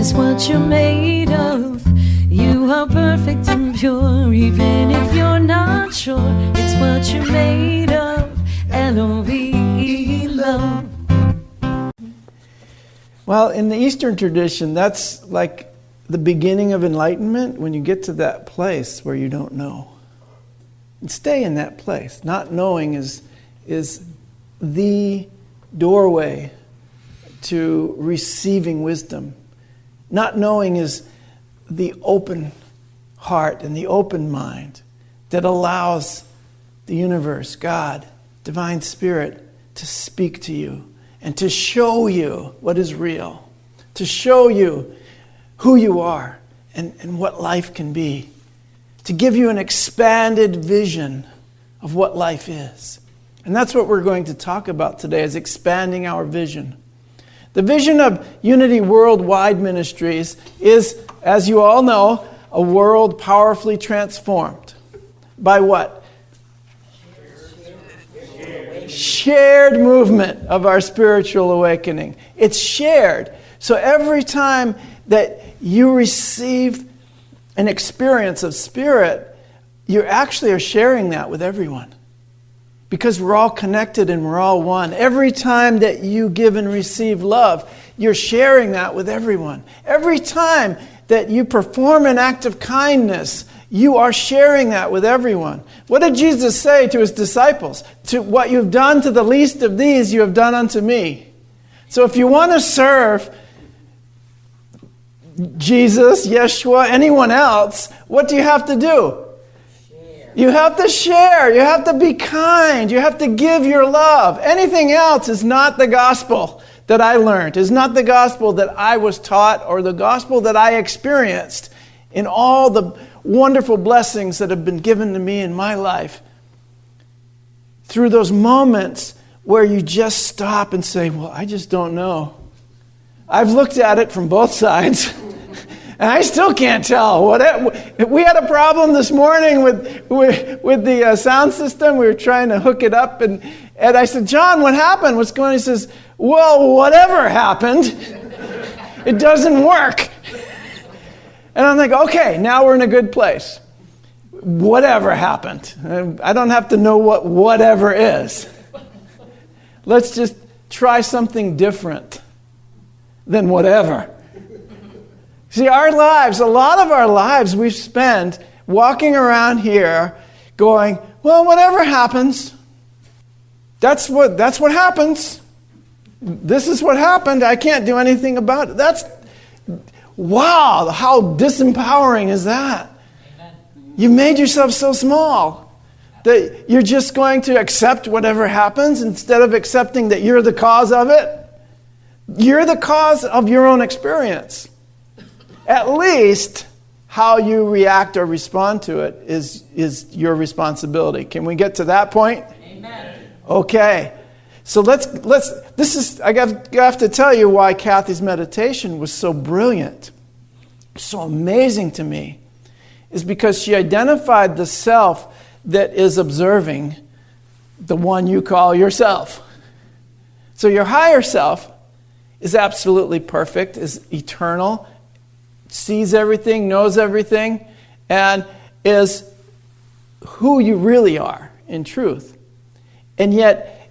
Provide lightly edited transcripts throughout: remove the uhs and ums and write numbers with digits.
is what you're made of. You are perfect and pure, even if you're not sure. It's what you're made of. L-O-V-E, love. Well, in the Eastern tradition, that's like the beginning of enlightenment, when you get to that place where you don't know. And stay in that place. Not knowing is the doorway to receiving wisdom. Not knowing is the open heart and the open mind that allows the universe, God, Divine Spirit, to speak to you and to show you what is real, to show you who you are and what life can be, to give you an expanded vision of what life is. And that's what we're going to talk about today, is expanding our vision. The vision of Unity Worldwide Ministries is, as you all know, a world powerfully transformed. By what? Shared movement of our spiritual awakening. It's shared. So every time that you receive an experience of spirit, you actually are sharing that with everyone. Because we're all connected and we're all one. Every time that you give and receive love, you're sharing that with everyone. Every time that you perform an act of kindness, you are sharing that with everyone. What did Jesus say to his disciples? To what you've done to the least of these, you have done unto me. So if you want to serve Jesus, Yeshua, anyone else, what do you have to do? You have to share. You have to be kind. You have to give your love. Anything else is not the gospel that I learned, is not the gospel that I was taught or the gospel that I experienced in all the wonderful blessings that have been given to me in my life. Through those moments where you just stop and say, well, I just don't know. I've looked at it from both sides. And I still can't tell. We had a problem this morning with the sound system. We were trying to hook it up. And I said, John, what happened? What's going on? He says, well, whatever happened, it doesn't work. And I'm like, okay, now we're in a good place. Whatever happened. I don't have to know what whatever is. Let's just try something different than whatever. See, our lives, a lot of our lives we've spent walking around here going, well, whatever happens, that's what happens. This is what happened. I can't do anything about it. Wow, how disempowering is that? Amen. You made yourself so small that you're just going to accept whatever happens instead of accepting that you're the cause of it. You're the cause of your own experience. At least how you react or respond to it is your responsibility. Can we get to that point? Amen. Okay. So I have to tell you why Kathy's meditation was so brilliant, so amazing to me, is because she identified the self that is observing the one you call yourself. So your higher self is absolutely perfect, is eternal, sees everything, knows everything, and is who you really are in truth. And yet,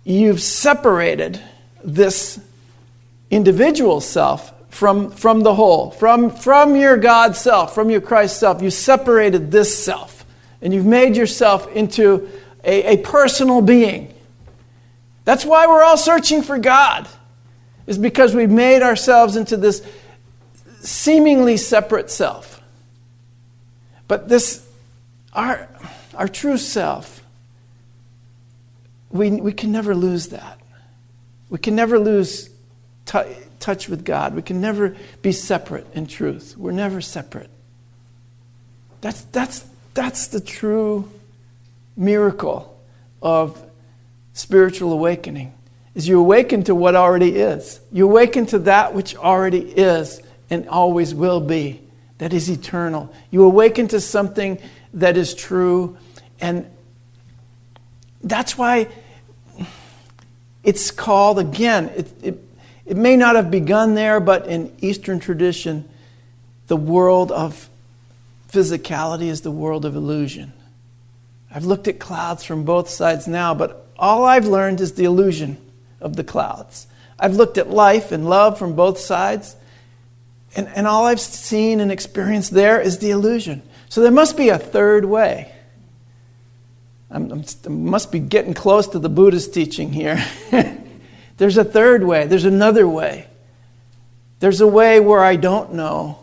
you've separated this individual self from the whole, from your God self, from your Christ self. You separated this self, and you've made yourself into a personal being. That's why we're all searching for God, is because we've made ourselves into this seemingly separate self. But our true self, we can never lose that. We can never lose touch with God. We can never be separate in truth. We're never separate. That's the true miracle of spiritual awakening. Is you awaken to what already is. You awaken to that which already is and always will be, that is eternal. You awaken to something that is true, and that's why it's called, again, It may not have begun there, but in Eastern tradition, the world of physicality is the world of illusion. I've looked at clouds from both sides now, but all I've learned is the illusion of the clouds. I've looked at life and love from both sides, and all I've seen and experienced there is the illusion. So there must be a third way. I must be getting close to the Buddhist teaching here. There's a third way. There's another way. There's a way where I don't know,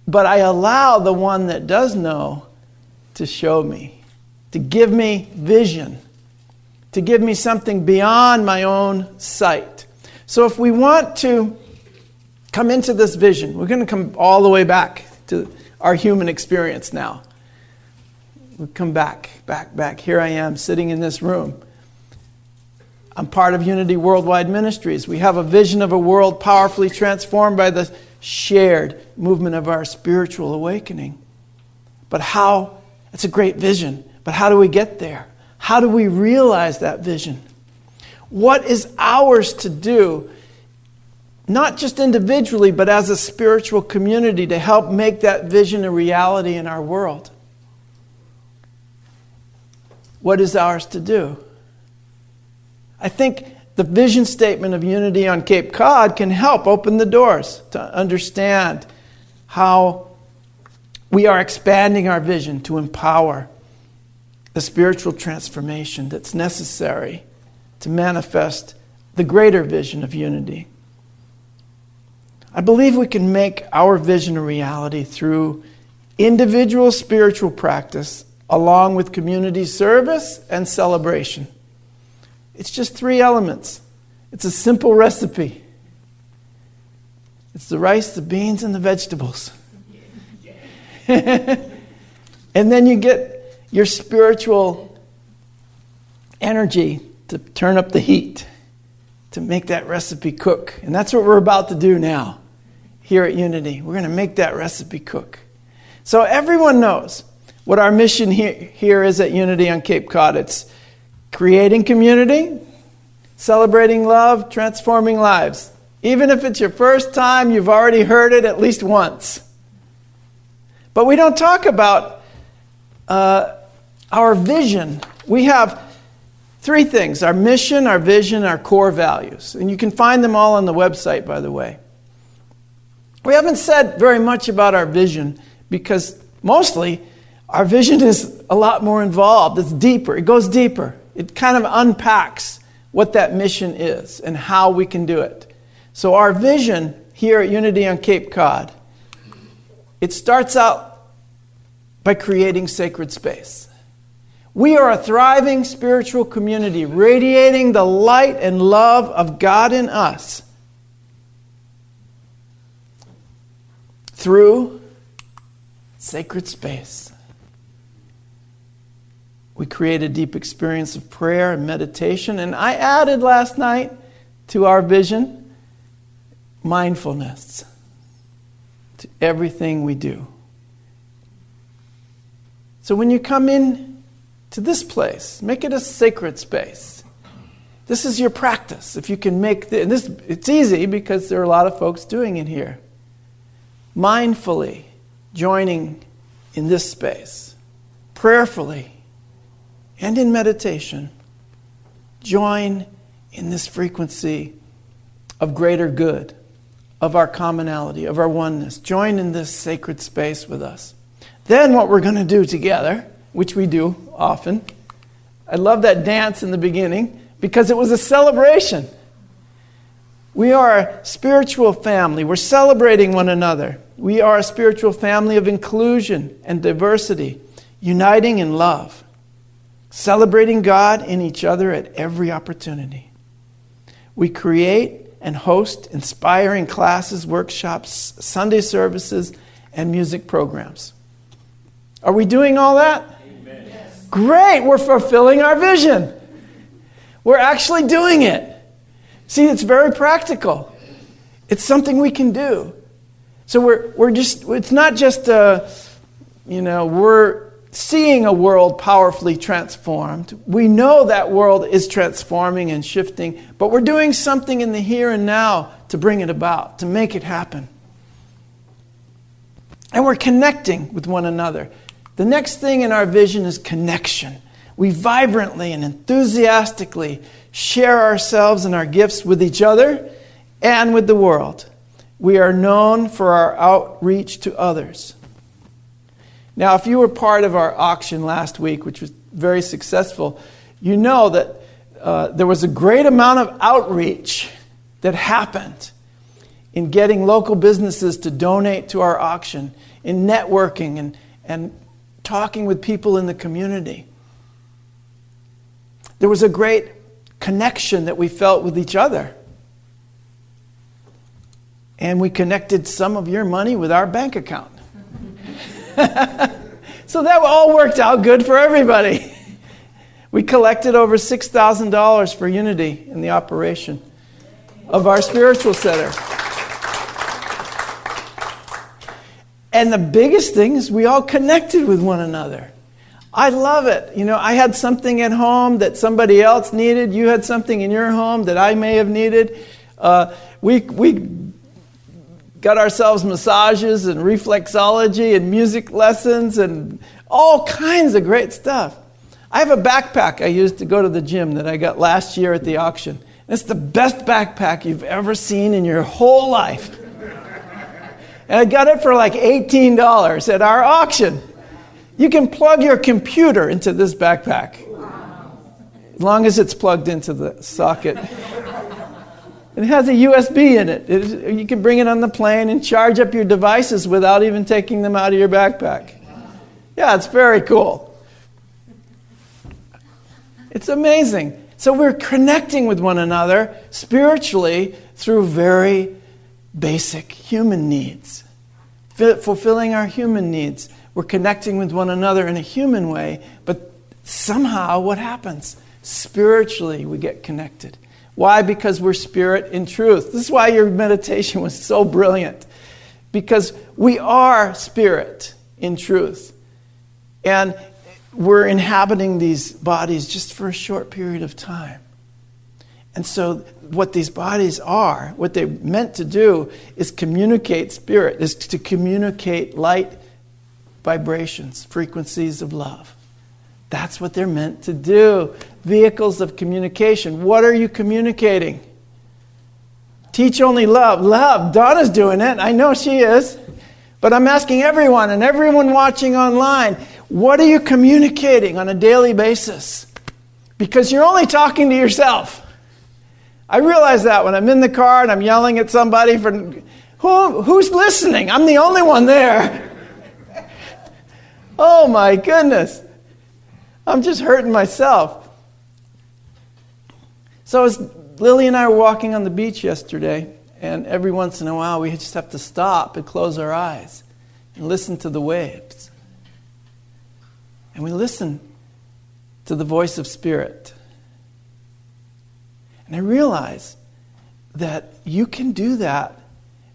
but I allow the one that does know to show me, to give me vision, to give me something beyond my own sight. So if we want to come into this vision, we're going to come all the way back to our human experience now. We come back. Here I am sitting in this room. I'm part of Unity Worldwide Ministries. We have a vision of a world powerfully transformed by the shared movement of our spiritual awakening. But how? It's a great vision. But how do we get there? How do we realize that vision? What is ours to do, not just individually, but as a spiritual community to help make that vision a reality in our world? What is ours to do? I think the vision statement of Unity on Cape Cod can help open the doors to understand how we are expanding our vision to empower the spiritual transformation that's necessary to manifest the greater vision of unity. I believe we can make our vision a reality through individual spiritual practice along with community service and celebration. It's just 3 elements. It's a simple recipe. It's the rice, the beans, and the vegetables. And then you get your spiritual energy to turn up the heat, to make that recipe cook. And that's what we're about to do now here at Unity. We're going to make that recipe cook. So everyone knows what our mission here is at Unity on Cape Cod. It's creating community, celebrating love, transforming lives. Even if it's your first time, you've already heard it at least once. But we don't talk about our vision. We have 3 things: our mission, our vision, our core values. And you can find them all on the website, by the way. We haven't said very much about our vision because mostly our vision is a lot more involved. It's deeper. It goes deeper. It kind of unpacks what that mission is and how we can do it. So our vision here at Unity on Cape Cod, it starts out by creating sacred space. We are a thriving spiritual community, radiating the light and love of God in us through sacred space. We create a deep experience of prayer and meditation. And I added last night to our vision mindfulness to everything we do. So when you come in to this place, make it a sacred space. This is your practice. If you can make this, it's easy because there are a lot of folks doing it here. Mindfully joining in this space, prayerfully, and in meditation, join in this frequency of greater good, of our commonality, of our oneness. Join in this sacred space with us. Then what we're going to do together, which we do often, I love that dance in the beginning because it was a celebration. We are a spiritual family. We're celebrating one another. We are a spiritual family of inclusion and diversity, uniting in love. Celebrating God in each other at every opportunity. We create and host inspiring classes, workshops, Sunday services, and music programs. Are we doing all that? Amen. Yes. Great, we're fulfilling our vision. We're actually doing it. See, it's very practical. It's something we can do. So we're just, it's not just we're seeing a world powerfully transformed. We know that world is transforming and shifting, but we're doing something in the here and now to bring it about, to make it happen. And we're connecting with one another. The next thing in our vision is connection. We vibrantly and enthusiastically share ourselves and our gifts with each other and with the world. We are known for our outreach to others. Now, if you were part of our auction last week, which was very successful, you know that there was a great amount of outreach that happened in getting local businesses to donate to our auction, in networking and talking with people in the community. There was a great connection that we felt with each other. And we connected some of your money with our bank account. So that all worked out good for everybody. We collected over $6,000 for Unity in the operation of our spiritual center. And the biggest thing is we all connected with one another. I love it. You know, I had something at home that somebody else needed. You had something in your home that I may have needed. We got ourselves massages and reflexology and music lessons and all kinds of great stuff. I have a backpack I used to go to the gym that I got last year at the auction. It's the best backpack you've ever seen in your whole life. And I got it for like $18 at our auction. You can plug your computer into this backpack. As long as it's plugged into the socket. It has a USB in it. You can bring it on the plane and charge up your devices without even taking them out of your backpack. Yeah, it's very cool. It's amazing. So we're connecting with one another spiritually through very basic human needs. Fulfilling our human needs. We're connecting with one another in a human way, but somehow what happens? Spiritually we get connected. Why? Because we're spirit in truth. This is why your meditation was so brilliant. Because we are spirit in truth. And we're inhabiting these bodies just for a short period of time. And so what these bodies are, what they're meant to do is communicate spirit, is to communicate light vibrations, frequencies of love. That's what they're meant to do. Vehicles of communication. What are you communicating? Teach only love. Love. Donna's doing it. I know she is. But I'm asking everyone and everyone watching online, what are you communicating on a daily basis? Because you're only talking to yourself. I realize that when I'm in the car and I'm yelling at somebody for who's listening? I'm the only one there. Oh my goodness. I'm just hurting myself. So as Lily and I were walking on the beach yesterday, and every once in a while we just have to stop and close our eyes and listen to the waves. And we listen to the voice of Spirit. And I realize that you can do that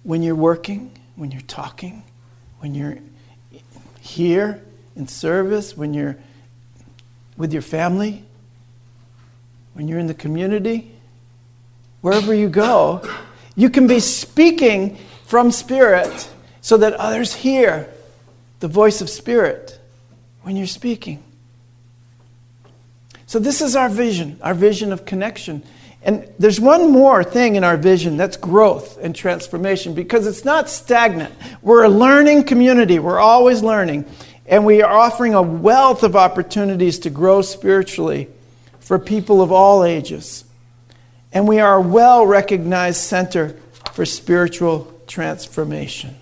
when you're working, when you're talking, when you're here in service, when you're with your family, when you're in the community, wherever you go, you can be speaking from Spirit so that others hear the voice of Spirit when you're speaking. So this is our vision of connection. And there's one more thing in our vision, that's growth and transformation, because it's not stagnant. We're a learning community. We're always learning. And we are offering a wealth of opportunities to grow spiritually for people of all ages. And we are a well-recognized center for spiritual transformation.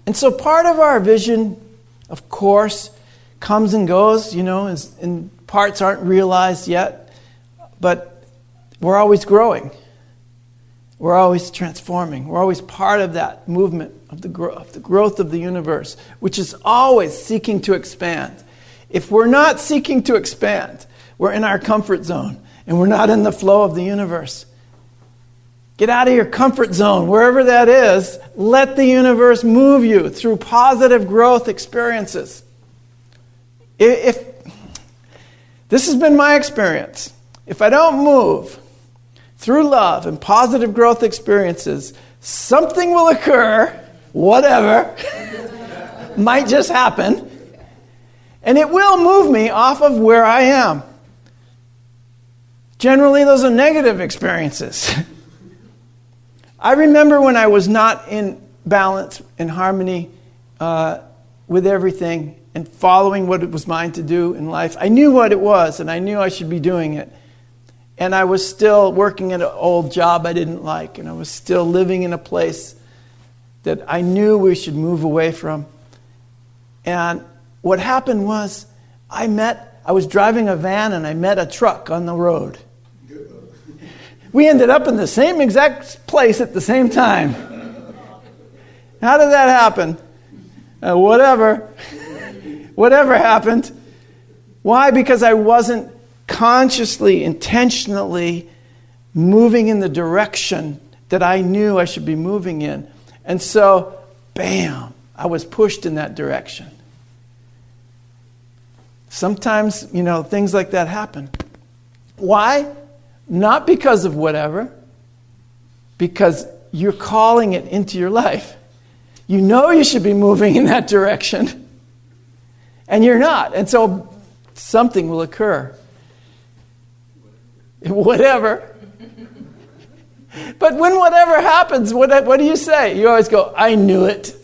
And so part of our vision, of course, comes and goes, and parts aren't realized yet. But we're always growing. We're always transforming. We're always part of that movement of the growth of the universe, which is always seeking to expand. If we're not seeking to expand, we're in our comfort zone, and we're not in the flow of the universe. Get out of your comfort zone, wherever that is. Let the universe move you through positive growth experiences. If this has been my experience, if I don't move through love and positive growth experiences, something will occur, whatever, might just happen, and it will move me off of where I am. Generally, those are negative experiences. I remember when I was not in balance, in harmony with everything and following what it was mine to do in life. I knew what it was, and I knew I should be doing it. And I was still working at an old job I didn't like, and I was still living in a place that I knew we should move away from. And what happened was I was driving a van and I met a truck on the road. We ended up in the same exact place at the same time. How did that happen? Whatever happened. Why? Because I wasn't consciously, intentionally moving in the direction that I knew I should be moving in. And so, bam, I was pushed in that direction. Sometimes, things like that happen. Why? Not because of whatever, because you're calling it into your life. You know you should be moving in that direction, and you're not. And so something will occur. Whatever. But when whatever happens, what do you say? You always go, I knew it.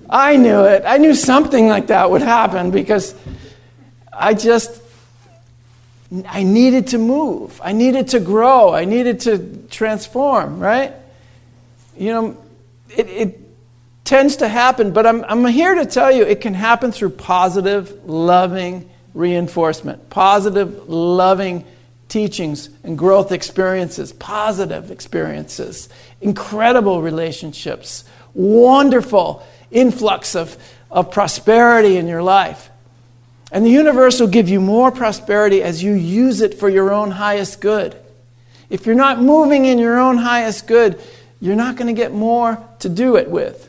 I knew it. I knew something like that would happen because I needed to move. I needed to grow. I needed to transform, right? It tends to happen, but I'm here to tell you it can happen through positive, loving reinforcement. Positive, loving teachings and growth experiences. Positive experiences. Incredible relationships. Wonderful influx of prosperity in your life. And the universe will give you more prosperity as you use it for your own highest good. If you're not moving in your own highest good, you're not going to get more to do it with.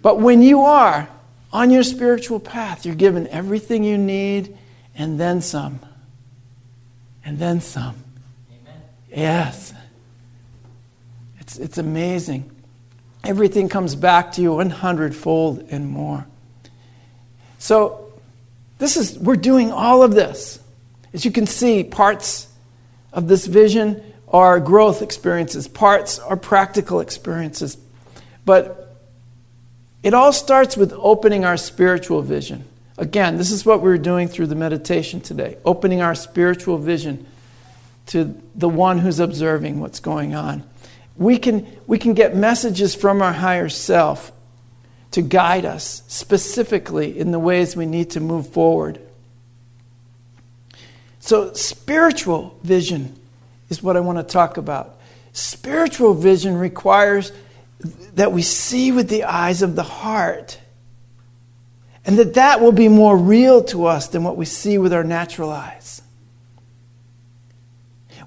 But when you are on your spiritual path, you're given everything you need and then some. And then some. Amen. Yes. It's amazing. Everything comes back to you 100-fold and more. So, we're doing all of this. As you can see, parts of this vision are growth experiences. Parts are practical experiences. But it all starts with opening our spiritual vision. Again, this is what we're doing through the meditation today. Opening our spiritual vision to the one who's observing what's going on. We can get messages from our higher self to guide us specifically in the ways we need to move forward. So spiritual vision is what I want to talk about. Spiritual vision requires that we see with the eyes of the heart, and that will be more real to us than what we see with our natural eyes.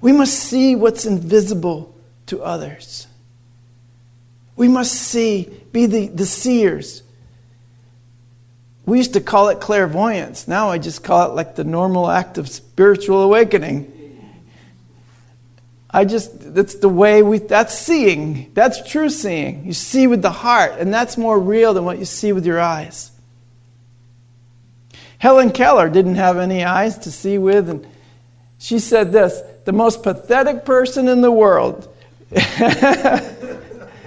We must see what's invisible to others. We must be the seers. We used to call it clairvoyance. Now I just call it like the normal act of spiritual awakening. That's the way that's seeing. That's true seeing. You see with the heart, and that's more real than what you see with your eyes. Helen Keller didn't have any eyes to see with, and she said this, the most pathetic person in the world,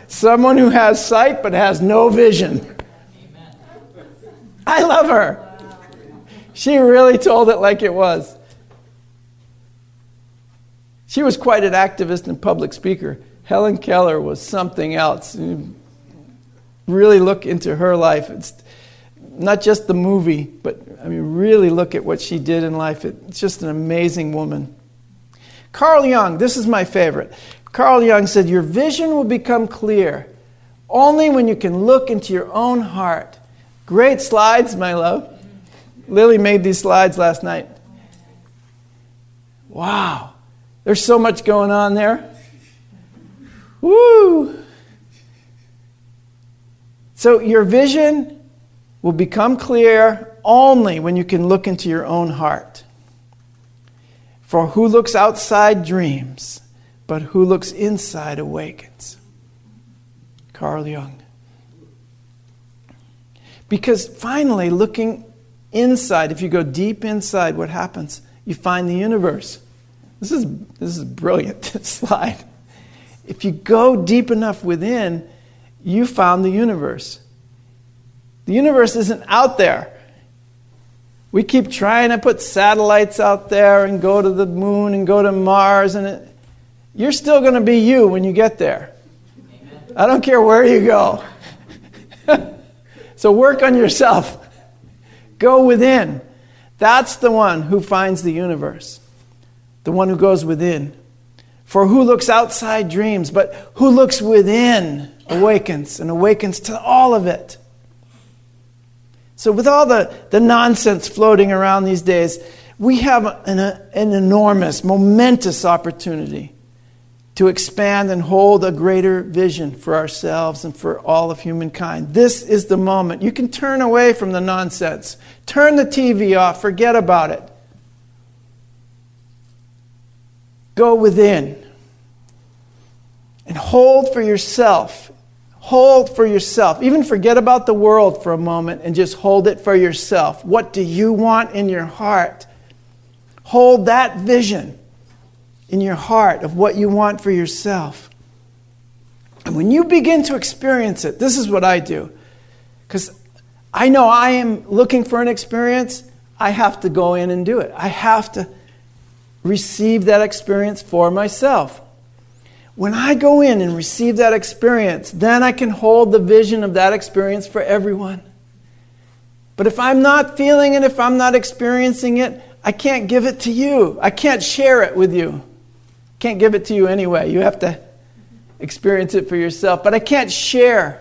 someone who has sight but has no vision. Amen. I love her. She really told it like it was. She was quite an activist and public speaker. Helen Keller was something else. You really look into her life. It's not just the movie, but really look at what she did in life. It's just an amazing woman. Carl Jung, this is my favorite. Carl Jung said, your vision will become clear only when you can look into your own heart. Great slides, my love. Lily made these slides last night. Wow. There's so much going on there. Woo! So your vision will become clear only when you can look into your own heart. For who looks outside dreams, but who looks inside awakens. Carl Jung. Because finally, looking inside, if you go deep inside, what happens? You find the universe. This is a brilliant slide. If you go deep enough within, you found the universe. The universe isn't out there. We keep trying to put satellites out there and go to the moon and go to Mars, and you're still going to be you when you get there. Amen. I don't care where you go. So work on yourself. Go within. That's the one who finds the universe. The one who goes within. For who looks outside dreams, but who looks within awakens, and awakens to all of it. So with all the nonsense floating around these days, we have an enormous, momentous opportunity to expand and hold a greater vision for ourselves and for all of humankind. This is the moment. You can turn away from the nonsense. Turn the TV off. Forget about it. Go within and hold for yourself. Hold for yourself. Even forget about the world for a moment and just hold it for yourself. What do you want in your heart? Hold that vision in your heart of what you want for yourself. And when you begin to experience it, this is what I do. Because I know I am looking for an experience, I have to go in and do it. I have to receive that experience for myself. When I go in and receive that experience, then I can hold the vision of that experience for everyone. But if I'm not feeling it, if I'm not experiencing it, I can't give it to you. I can't share it with you. Can't give it to you anyway. You have to experience it for yourself. But I can't share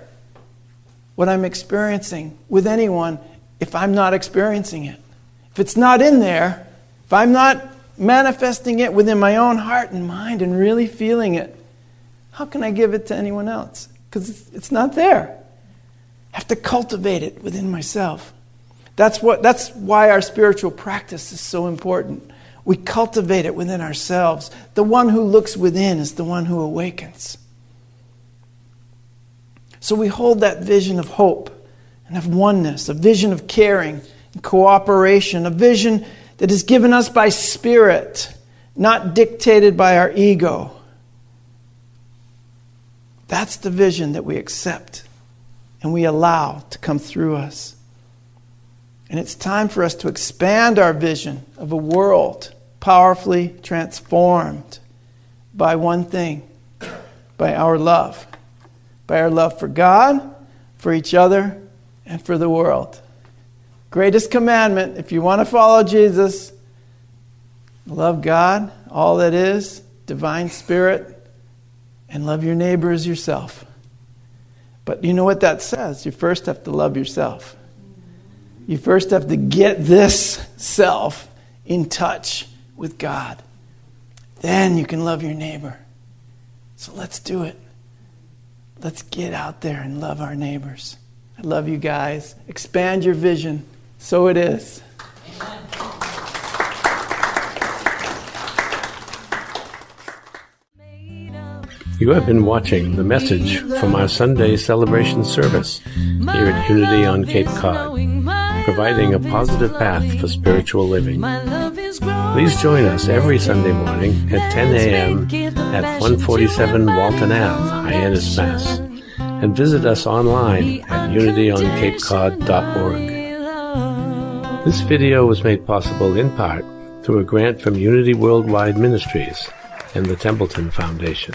what I'm experiencing with anyone if I'm not experiencing it. If it's not in there, if I'm not manifesting it within my own heart and mind and really feeling it, how can I give it to anyone else? Because it's not there. I have to cultivate it within myself. That's why our spiritual practice is so important. We cultivate it within ourselves. The one who looks within is the one who awakens. So we hold that vision of hope and of oneness, a vision of caring and cooperation, a vision that is given us by Spirit, not dictated by our ego. That's the vision that we accept and we allow to come through us. And it's time for us to expand our vision of a world powerfully transformed by one thing, by our love. By our love for God, for each other, and for the world. Greatest commandment, if you want to follow Jesus, love God, all that is, divine spirit, and love your neighbor as yourself. But you know what that says? You first have to love yourself. You first have to get this self in touch with God. Then you can love your neighbor. So let's do it. Let's get out there and love our neighbors. I love you guys. Expand your vision. So it is. Amen. You have been watching the message from our Sunday celebration service here at Unity on Cape Cod, providing a positive path for spiritual living. Please join us every Sunday morning at 10 a.m. at 147 Walton Ave, Hyannis, Mass. And visit us online at unityoncapecod.org. This video was made possible in part through a grant from Unity Worldwide Ministries and the Templeton Foundation.